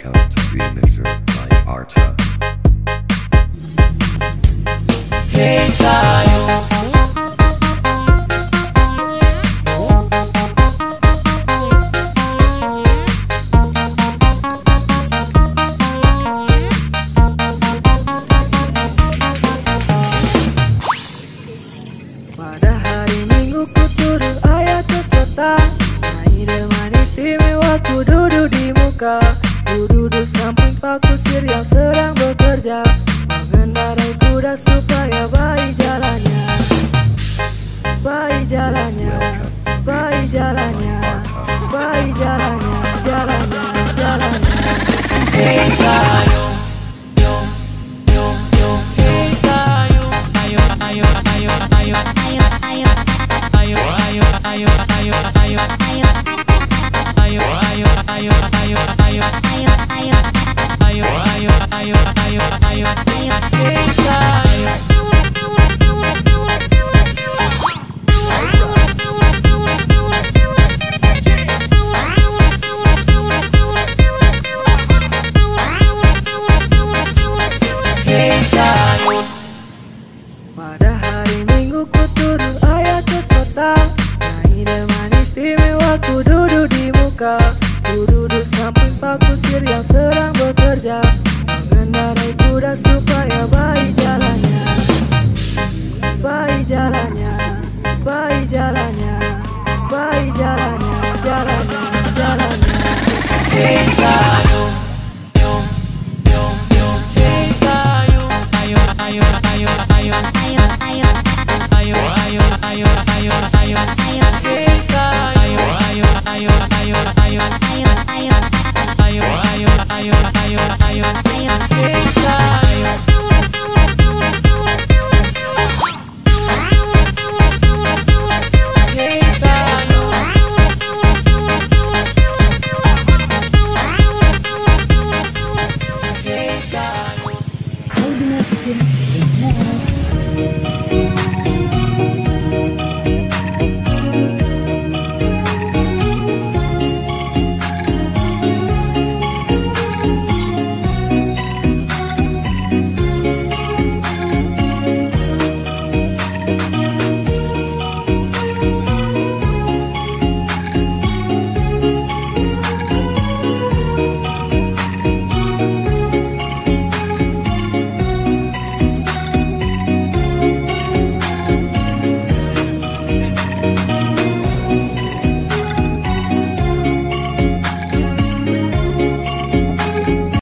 Welcome to Remixer by Arta. Hey tayo. Pada hari Minggu ku turun ayah ke kota, naik delman istimewa ku duduk di muka. Ku duduk samping pak kusir yang sedang bekerja, mengendarai kuda supaya baik jalannya. Baik jalannya, baik jalannya, baik jalannya, jalannya, jalannya. Hey tayo. Hey tayo. Ayo, ayo, ayo, ayo. Ayo, ayo, ayo, ayo. Ayo, ayo, ayo, ayo. Ayo, ayo, ayo, ayo. Ayo, ayo, ayo, ayo. Hey tayo. Hey tayo. Pada hari Minggu ku turun ayah ke kota, naik delman istimewa ku duduk di muka. Ku duduk samping pak kusir yang sedang bekerja, mengendarai kuda supaya baik jalannya. Baik jalannya, baik jalannya, baik jalannya, jalannya, jalannya. Hey tayo.